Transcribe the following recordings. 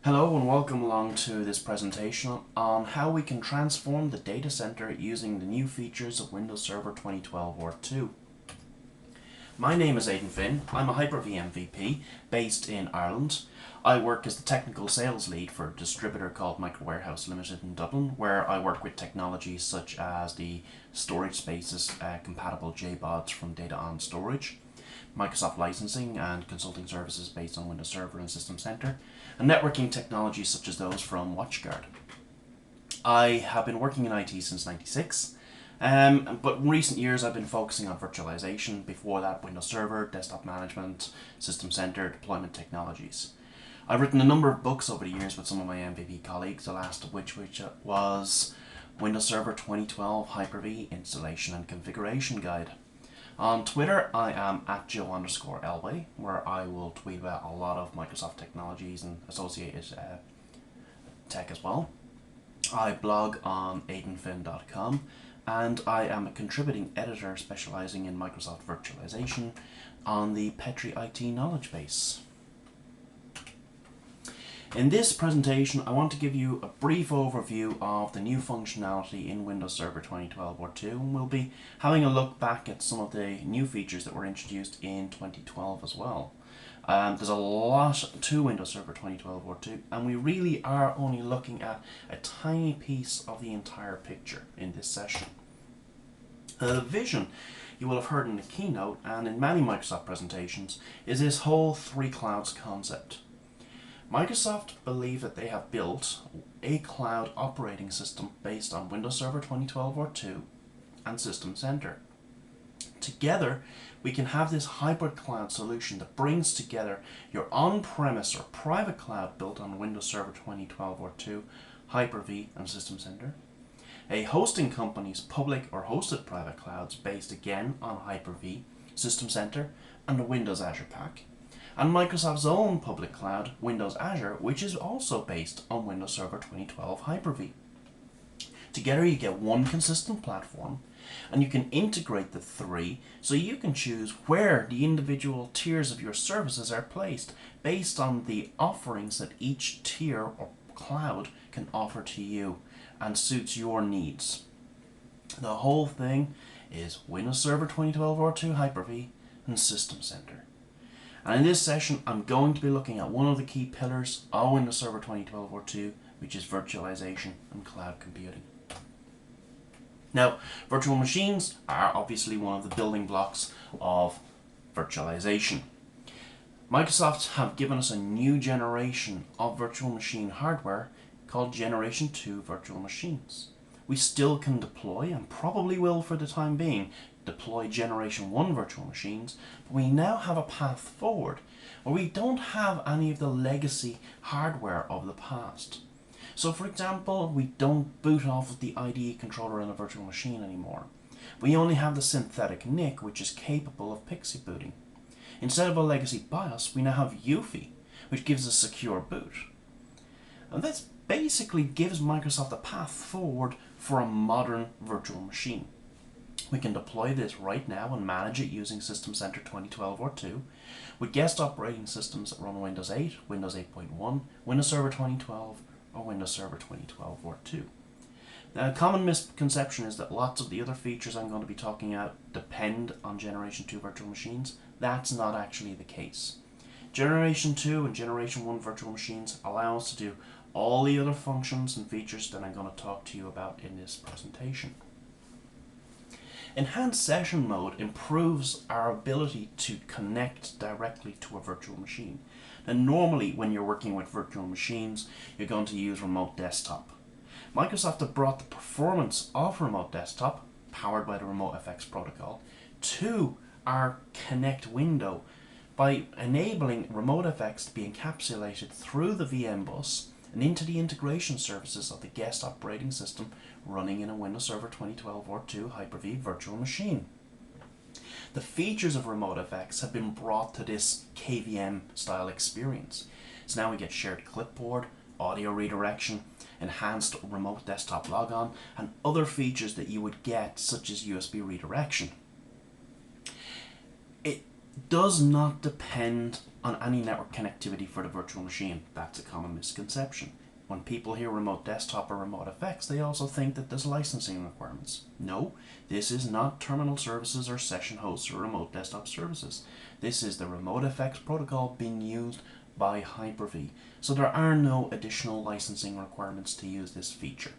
Hello and welcome along to this presentation on how we can transform the data center using the new features of Windows Server 2012 v2. My name is Aidan Finn. I'm a HyperV MVP based in Ireland. I work as the technical sales lead for a distributor called Microwarehouse Limited in Dublin, where I work with technologies such as the storage spaces compatible JBODs from Data On Storage, Microsoft licensing and consulting services based on Windows Server and System Center, and networking technologies such as those from WatchGuard. I have been working in IT since '96, but in recent years I've been focusing on virtualization. Before that, Windows Server, desktop management, System Center, deployment technologies. I've written a number of books over the years with some of my MVP colleagues, the last of which was Windows Server 2012 HyperV Installation and Configuration Guide. On Twitter, I am at Joe_Elway, where I will tweet about a lot of Microsoft technologies and associated tech as well. I blog on aidanfinn.com, and I am a contributing editor specializing in Microsoft Virtualization on the Petri IT knowledge base. In this presentation, I want to give you a brief overview of the new functionality in Windows Server 2012 v2, and we'll be having a look back at some of the new features that were introduced in 2012 as well. There's a lot to Windows Server 2012 v2, and we really are only looking at a tiny piece of the entire picture in this session. The vision you will have heard in the keynote and in many Microsoft presentations is this whole three clouds concept. Microsoft believe that they have built a cloud operating system based on Windows Server 2012 v2 and System Center. Together, we can have this hybrid cloud solution that brings together your on-premise or private cloud built on Windows Server 2012 v2, HyperV and System Center, a hosting company's public or hosted private clouds based again on HyperV, System Center and the Windows Azure Pack, and Microsoft's own public cloud, Windows Azure, which is also based on Windows Server 2012 HyperV. Together you get one consistent platform, and you can integrate the three so you can choose where the individual tiers of your services are placed based on the offerings that each tier or cloud can offer to you and suits your needs. The whole thing is Windows Server 2012 v2 HyperV and System Center. And in this session, I'm going to be looking at one of the key pillars of Windows Server 2012 v2, which is virtualization and cloud computing. Now, virtual machines are obviously one of the building blocks of virtualization. Microsoft have given us a new generation of virtual machine hardware called Generation 2 virtual machines. We still can deploy, and probably will for the time being, deploy Generation 1 virtual machines, but we now have a path forward where we don't have any of the legacy hardware of the past. So for example, we don't boot off of the IDE controller in a virtual machine anymore. We only have the synthetic NIC, which is capable of PXE booting. Instead of a legacy BIOS, we now have UEFI, which gives a secure boot. And this basically gives Microsoft a path forward for a modern virtual machine. We can deploy this right now and manage it using System Center 2012 v2 with guest operating systems that run Windows 8, Windows 8.1, Windows Server 2012, or Windows Server 2012 v2. Now, a common misconception is that lots of the other features I'm going to be talking about depend on Generation 2 virtual machines. That's not actually the case. Generation 2 and Generation 1 virtual machines allow us to do all the other functions and features that I'm going to talk to you about in this presentation. Enhanced Session Mode improves our ability to connect directly to a virtual machine. And normally when you're working with virtual machines, you're going to use Remote Desktop. Microsoft have brought the performance of Remote Desktop, powered by the RemoteFX protocol, to our Connect window by enabling RemoteFX to be encapsulated through the VM bus and into the integration services of the guest operating system running in a Windows Server 2012 v2 HyperV virtual machine. The features of RemoteFX have been brought to this KVM style experience. So now we get shared clipboard, audio redirection, enhanced remote desktop logon, and other features that you would get, such as USB redirection. does not depend on any network connectivity for the virtual machine. That's a common misconception. When people hear remote desktop or remote effects, they also think that there's licensing requirements. No, this is not terminal services or session hosts or remote desktop services. This is the remote effects protocol being used by HyperV. So there are no additional licensing requirements to use this feature.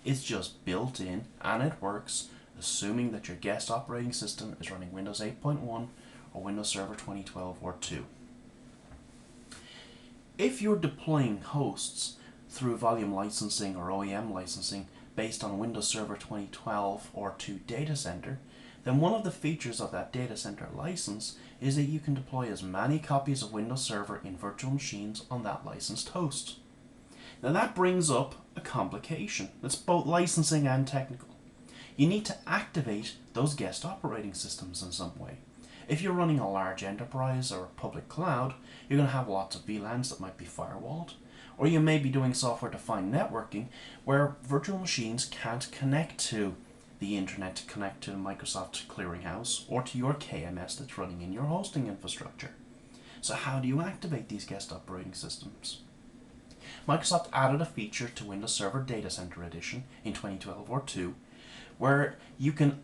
It's just built in and it works, assuming that your guest operating system is running Windows 8.1 or Windows Server 2012 or 2. If you're deploying hosts through volume licensing or OEM licensing based on Windows Server 2012 or 2 data center, then one of the features of that data center license is that you can deploy as many copies of Windows Server in virtual machines on that licensed host. Now that brings up a complication that's both licensing and technical. You need to activate those guest operating systems in some way. If you're running a large enterprise or a public cloud, you're going to have lots of VLANs that might be firewalled, or you may be doing software-defined networking where virtual machines can't connect to the internet to connect to the Microsoft clearinghouse or to your KMS that's running in your hosting infrastructure. So how do you activate these guest operating systems? Microsoft added a feature to Windows Server Data Center Edition in 2012 or 2 where you can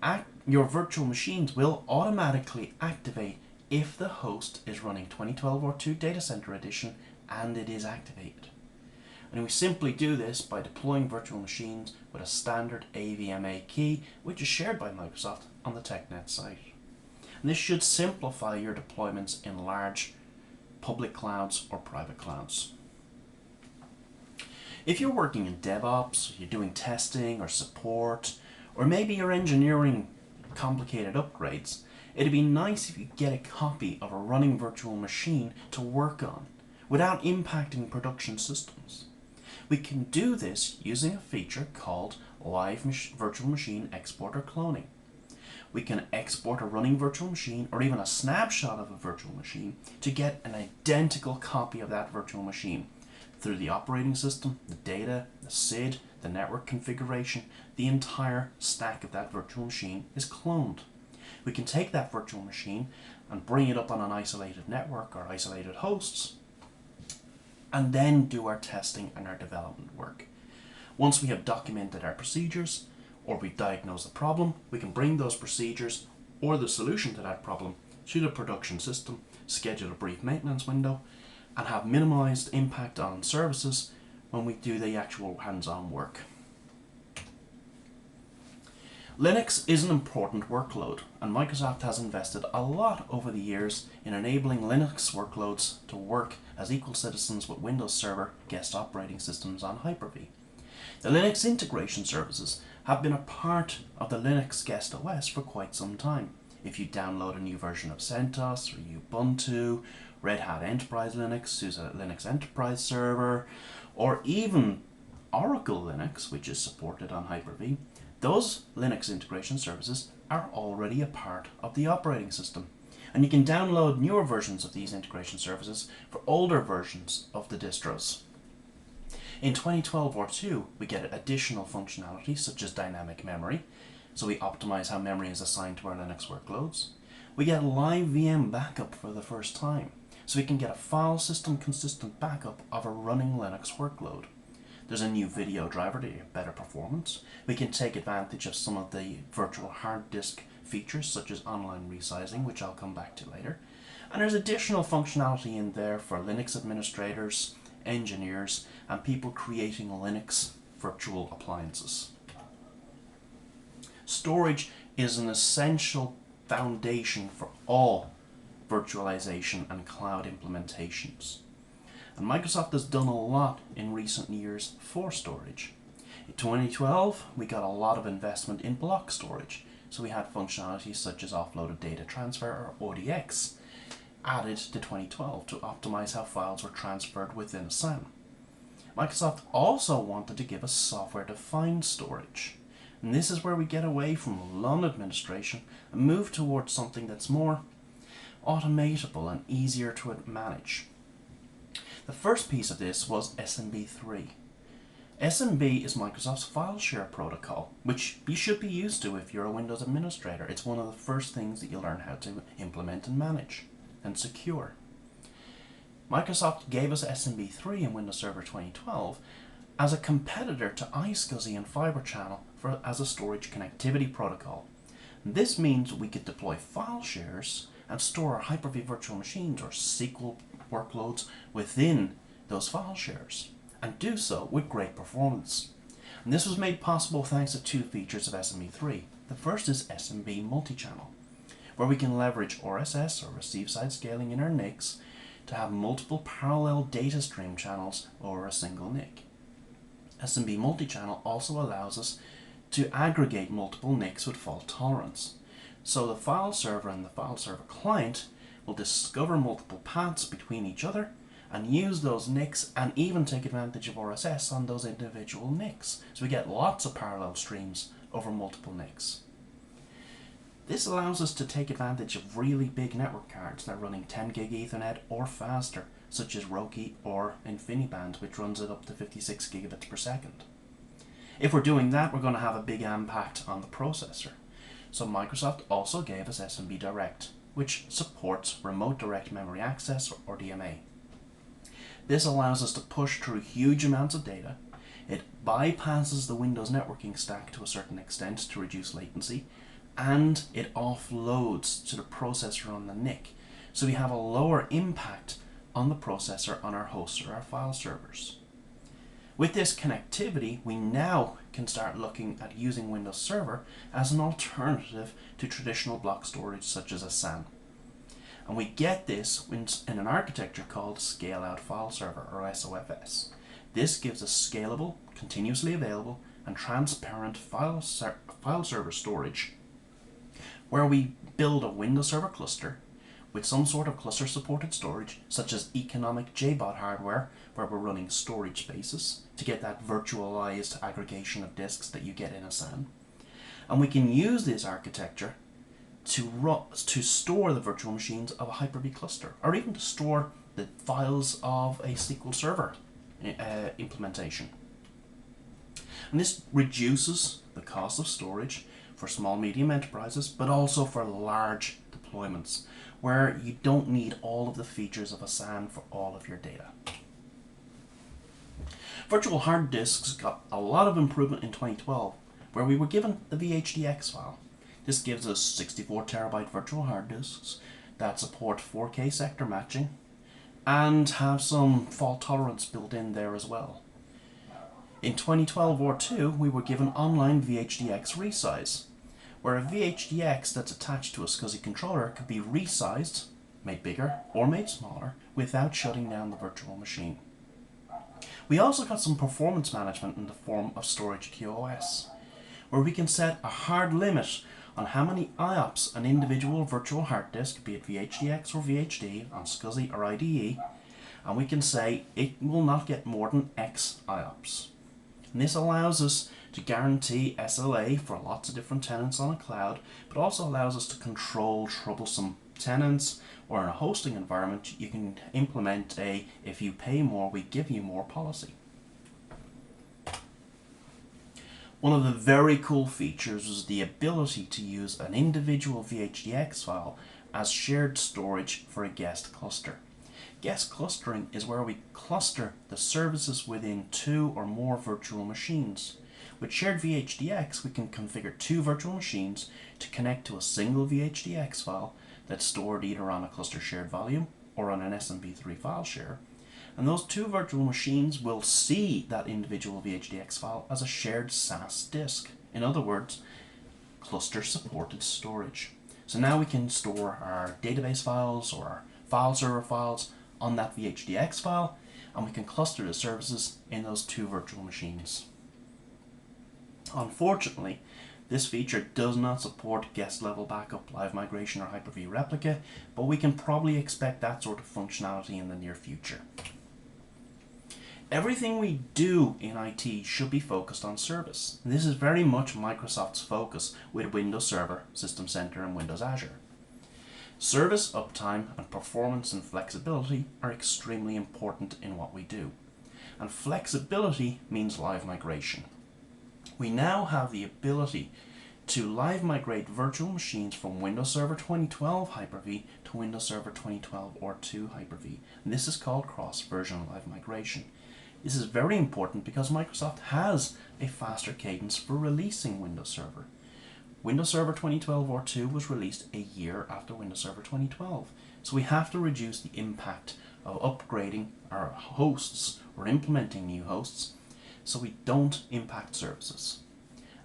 your virtual machines will automatically activate if the host is running 2012 or 2 Data Center Edition and it is activated. And we simply do this by deploying virtual machines with a standard AVMA key, which is shared by Microsoft on the TechNet site. And this should simplify your deployments in large public clouds or private clouds. If you're working in DevOps, you're doing testing or support, or maybe you're engineering complicated upgrades, it'd be nice if you get a copy of a running virtual machine to work on without impacting production systems. We can do this using a feature called Live Virtual Machine Export or Cloning. We can export a running virtual machine or even a snapshot of a virtual machine to get an identical copy of that virtual machine through the operating system, the data, the SID, the network configuration. The entire stack of that virtual machine is cloned. We can take that virtual machine and bring it up on an isolated network or isolated hosts and then do our testing and our development work. Once we have documented our procedures or we diagnose the problem, we can bring those procedures or the solution to that problem to the production system, schedule a brief maintenance window, and have minimized impact on services when we do the actual hands-on work. Linux is an important workload, and Microsoft has invested a lot over the years in enabling Linux workloads to work as equal citizens with Windows Server guest operating systems on Hyper-V. The Linux integration services have been a part of the Linux guest OS for quite some time. If you download a new version of CentOS or Ubuntu, Red Hat Enterprise Linux, SUSE Linux Enterprise Server, or even Oracle Linux, which is supported on Hyper-V, those Linux integration services are already a part of the operating system. And you can download newer versions of these integration services for older versions of the distros. In 2012 or 2, we get additional functionality such as dynamic memory, so we optimize how memory is assigned to our Linux workloads. We get live VM backup for the first time, so we can get a file system consistent backup of a running Linux workload. There's a new video driver to get better performance. We can take advantage of some of the virtual hard disk features such as online resizing, which I'll come back to later. And there's additional functionality in there for Linux administrators, engineers, and people creating Linux virtual appliances. Storage is an essential foundation for all virtualization and cloud implementations. And Microsoft has done a lot in recent years for storage. In 2012, we got a lot of investment in block storage. So we had functionalities such as offloaded data transfer or ODX added to 2012 to optimize how files were transferred within a SAN. Microsoft also wanted to give us software-defined storage. And this is where we get away from LUN administration and move towards something that's more automatable and easier to manage. The first piece of this was SMB3. SMB is Microsoft's file share protocol, which you should be used to if you're a Windows administrator. It's one of the first things that you learn how to implement and manage. and secure. Microsoft gave us SMB3 in Windows Server 2012 as a competitor to iSCSI and Fibre Channel as a storage connectivity protocol. This means we could deploy file shares and store our Hyper-V virtual machines or SQL workloads within those file shares, and do so with great performance. And this was made possible thanks to two features of SMB3. The first is SMB multi-channel, where we can leverage RSS or receive side scaling in our NICs to have multiple parallel data stream channels over a single NIC. SMB multi-channel also allows us to aggregate multiple NICs with fault tolerance. So the file server and the file server client will discover multiple paths between each other and use those NICs and even take advantage of RSS on those individual NICs. So we get lots of parallel streams over multiple NICs. This allows us to take advantage of really big network cards that are running 10 gig Ethernet or faster, such as Roki or InfiniBand, which runs at up to 56 gigabits per second. If we're doing that, we're going to have a big impact on the processor. So Microsoft also gave us SMB Direct, which supports Remote Direct Memory Access or DMA. This allows us to push through huge amounts of data. It bypasses the Windows networking stack to a certain extent to reduce latency, and it offloads to the processor on the NIC. So we have a lower impact on the processor on our hosts or our file servers. With this connectivity, we now can start looking at using Windows Server as an alternative to traditional block storage such as a SAN. And we get this in an architecture called Scale Out File Server, or SOFS. This gives us scalable, continuously available, and transparent file server storage, where we build a Windows Server cluster with some sort of cluster supported storage, such as economic JBOD hardware, where we're running storage spaces to get that virtualized aggregation of disks that you get in a SAN. And we can use this architecture to store the virtual machines of a Hyper-V cluster, or even to store the files of a SQL Server implementation. And this reduces the cost of storage for small medium enterprises, but also for large deployments where you don't need all of the features of a SAN for all of your data. Virtual hard disks got a lot of improvement in 2012, where we were given the VHDX file. This gives us 64 terabyte virtual hard disks that support 4K sector matching and have some fault tolerance built in there as well. In 2012 or 2, we were given online VHDX resize, where a VHDX that's attached to a SCSI controller could be resized, made bigger or made smaller, without shutting down the virtual machine. We also got some performance management in the form of Storage QoS, where we can set a hard limit on how many IOPS an individual virtual hard disk, be it VHDX or VHD, on SCSI or IDE, and we can say it will not get more than X IOPS. And this allows us to guarantee SLA for lots of different tenants on a cloud, but also allows us to control troublesome tenants, or in a hosting environment you can implement a "if you pay more, we give you more" policy. One of the very cool features was the ability to use an individual VHDX file as shared storage for a guest cluster. Guest clustering is where we cluster the services within 2 or more virtual machines. With shared VHDX, we can configure 2 virtual machines to connect to a single VHDX file that's stored either on a cluster shared volume or on an SMB3 file share. And those 2 virtual machines will see that individual VHDX file as a shared SAS disk. In other words, cluster supported storage. So now we can store our database files or our file server files on that VHDX file, and we can cluster the services in those 2 virtual machines. Unfortunately, this feature does not support guest level backup, live migration, or Hyper-V replica, but we can probably expect that sort of functionality in the near future. Everything we do in IT should be focused on service. And this is very much Microsoft's focus with Windows Server, System Center, and Windows Azure. Service, uptime, and performance and flexibility are extremely important in what we do. And flexibility means live migration. We now have the ability to live migrate virtual machines from Windows Server 2012 Hyper-V to Windows Server 2012 or 2 Hyper-V. And this is called cross-version live migration. This is very important because Microsoft has a faster cadence for releasing Windows Server. Windows Server 2012 or 2 was released a year after Windows Server 2012. So we have to reduce the impact of upgrading our hosts or implementing new hosts so we don't impact services.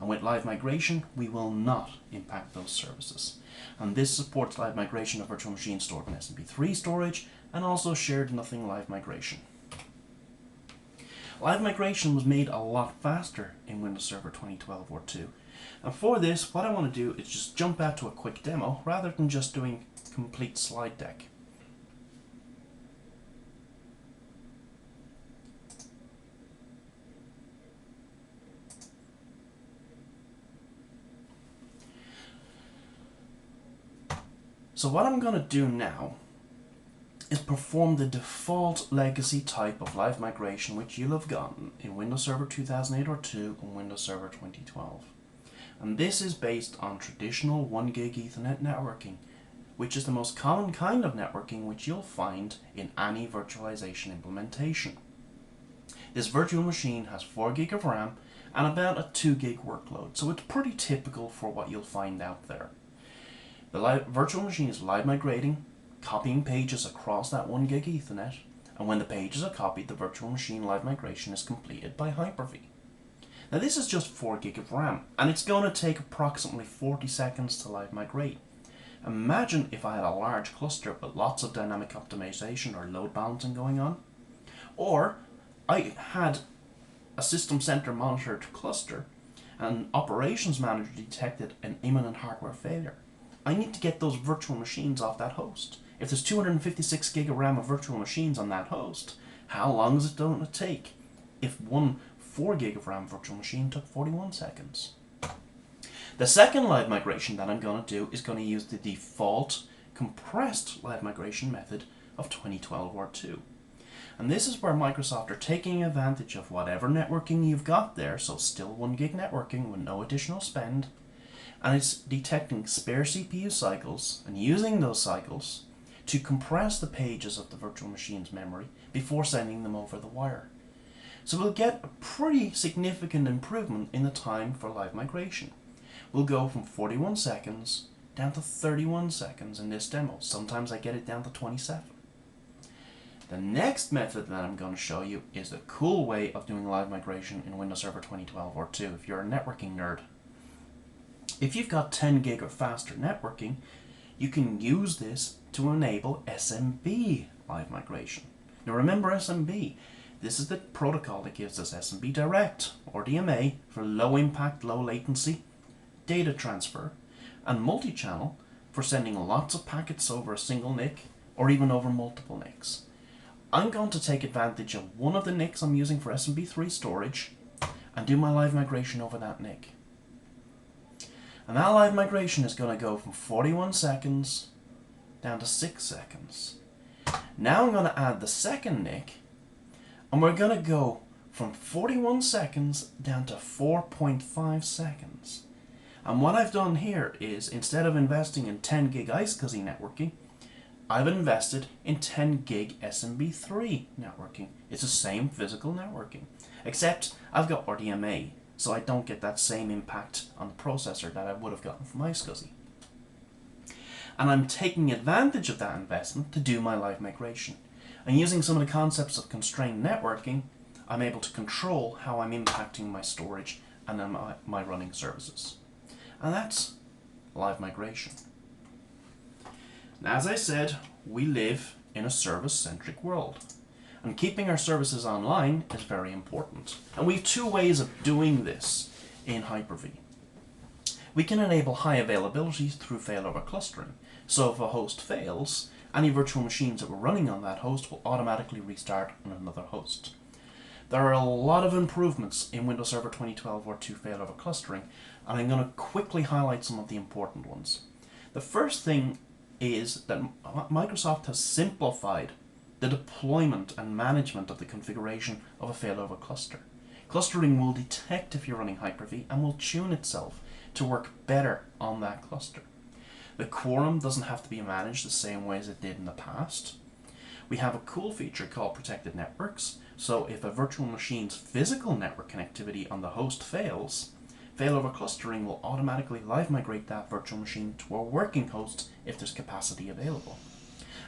And with live migration, we will not impact those services. And this supports live migration of virtual machines stored in SMP3 storage and also shared nothing live migration. Live migration was made a lot faster in Windows Server 2012 or 2. And for this, what I want to do is just jump out to a quick demo rather than just doing a complete slide deck. So what I'm going to do now is perform the default legacy type of live migration which you'll have gotten in Windows Server 2008 or 2 and Windows Server 2012. And this is based on traditional 1 gig Ethernet networking, which is the most common kind of networking which you'll find in any virtualization implementation. This virtual machine has 4 gig of RAM and about a 2 gig workload, so it's pretty typical for what you'll find out there. The virtual machine is live migrating, copying pages across that 1 gig Ethernet, and when the pages are copied, the virtual machine live migration is completed by Hyper-V. Now this is just 4 gig of RAM, and it's going to take approximately 40 seconds to live migrate. Imagine if I had a large cluster with lots of dynamic optimization or load balancing going on, or I had a system center monitored cluster and operations manager detected an imminent hardware failure. I need to get those virtual machines off that host. If there's 256 gig of RAM of virtual machines on that host, how long is it going to take if one 4 gig of RAM virtual machine took 41 seconds? The second live migration that I'm going to do is going to use the default compressed live migration method of 2012 or 2. And this is where Microsoft are taking advantage of whatever networking you've got there, so still 1 gig networking with no additional spend, and it's detecting spare CPU cycles and using those cycles to compress the pages of the virtual machine's memory before sending them over the wire. So we'll get a pretty significant improvement in the time for live migration. We'll go from 41 seconds down to 31 seconds in this demo. Sometimes I get it down to 27. The next method that I'm going to show you is the cool way of doing live migration in Windows Server 2012 or 2 if you're a networking nerd. If you've got 10 gig or faster networking, you can use this to enable SMB live migration. Now remember SMB, this is the protocol that gives us SMB Direct or DMA for low impact, low latency data transfer, and multi-channel for sending lots of packets over a single NIC or even over multiple NICs. I'm going to take advantage of one of the NICs I'm using for SMB3 storage and do my live migration over that NIC. And that live migration is going to go from 41 seconds down to 6 seconds. Now I'm going to add the second NIC, and we're going to go from 41 seconds down to 4.5 seconds. And what I've done here is, instead of investing in 10 gig iSCSI networking, I've invested in 10 gig SMB3 networking. It's the same physical networking, except I've got RDMA, so I don't get that same impact on the processor that I would have gotten from iSCSI. And I'm taking advantage of that investment to do my live migration. And using some of the concepts of constrained networking, I'm able to control how I'm impacting my storage and my running services. And that's live migration. Now, as I said, we live in a service-centric world. And keeping our services online is very important. And we have two ways of doing this in Hyper-V. We can enable high availability through failover clustering. So if a host fails, any virtual machines that were running on that host will automatically restart on another host. There are a lot of improvements in Windows Server 2012 or 2 failover clustering, and I'm going to quickly highlight some of the important ones. The first thing is that Microsoft has simplified the deployment and management of the configuration of a failover cluster. Clustering will detect if you're running Hyper-V and will tune itself to work better on that cluster. The quorum doesn't have to be managed the same way as it did in the past. We have a cool feature called protected networks, so if a virtual machine's physical network connectivity on the host fails, failover clustering will automatically live migrate that virtual machine to a working host if there's capacity available.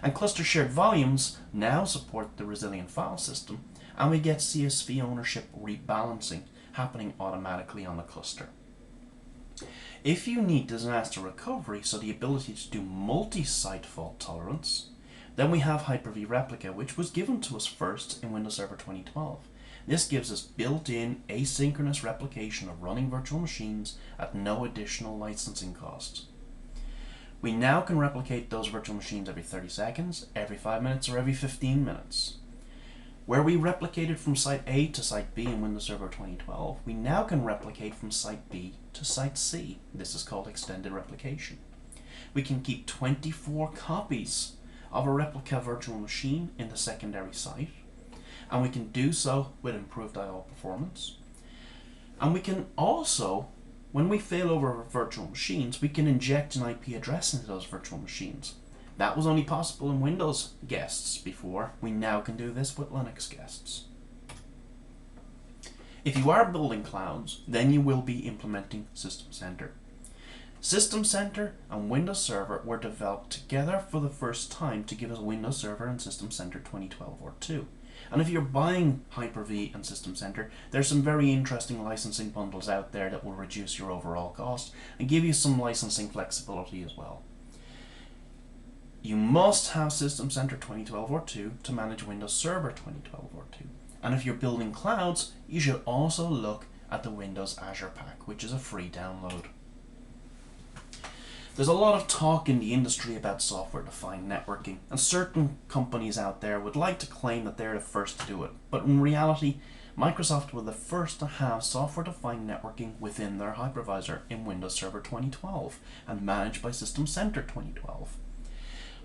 And cluster shared volumes now support the resilient file system, and we get CSV ownership rebalancing happening automatically on the cluster. If you need disaster recovery, so the ability to do multi-site fault tolerance, then we have HyperV Replica, which was given to us first in Windows Server 2012. This gives us built-in asynchronous replication of running virtual machines at no additional licensing cost. We now can replicate those virtual machines every 30 seconds, every 5 minutes, or every 15 minutes. Where we replicated from Site A to Site B in Windows Server 2012, we now can replicate from Site B to Site C. This is called extended replication. We can keep 24 copies of a replica virtual machine in the secondary site, and we can do so with improved I/O performance. And we can also, when we fail over virtual machines, we can inject an IP address into those virtual machines. That was only possible in Windows guests before. We now can do this with Linux guests. If you are building clouds, then you will be implementing System Center. System Center and Windows Server were developed together for the first time to give us Windows Server and System Center 2012 or 2. And if you're buying HyperV and System Center, there's some very interesting licensing bundles out there that will reduce your overall cost and give you some licensing flexibility as well. You must have System Center 2012 or 2 to manage Windows Server 2012 or 2. And if you're building clouds, you should also look at the Windows Azure Pack, which is a free download. There's a lot of talk in the industry about software-defined networking, and certain companies out there would like to claim that they're the first to do it. But in reality, Microsoft were the first to have software-defined networking within their hypervisor in Windows Server 2012 and managed by System Center 2012.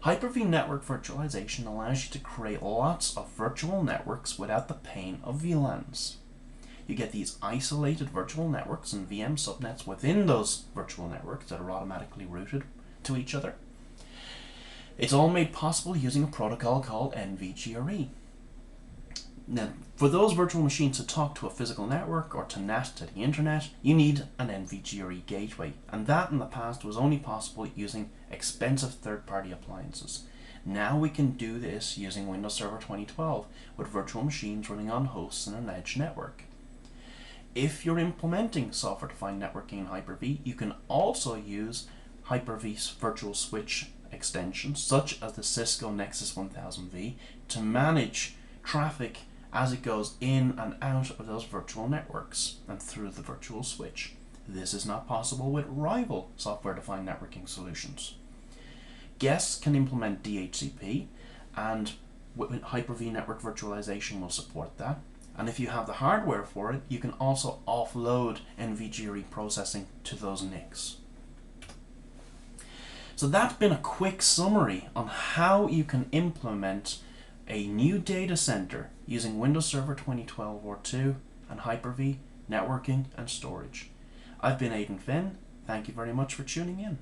HyperV Network Virtualization allows you to create lots of virtual networks without the pain of VLANs. You get these isolated virtual networks and VM subnets within those virtual networks that are automatically routed to each other. It's all made possible using a protocol called NVGRE. Now, for those virtual machines to talk to a physical network or to NAT to the internet, you need an NVGRE gateway, and that in the past was only possible using expensive third-party appliances. Now we can do this using Windows Server 2012 with virtual machines running on hosts in an edge network. If you're implementing software-defined networking in HyperV, you can also use HyperV's virtual switch extensions, such as the Cisco Nexus 1000V, to manage traffic as it goes in and out of those virtual networks and through the virtual switch. This is not possible with rival software-defined networking solutions. Guests can implement DHCP, and HyperV Network Virtualization will support that. And if you have the hardware for it, you can also offload NVGRE processing to those NICs. So that's been a quick summary on how you can implement a new data center using Windows Server 2012 or 2 and HyperV, networking and storage. I've been Aidan Finn. Thank you very much for tuning in.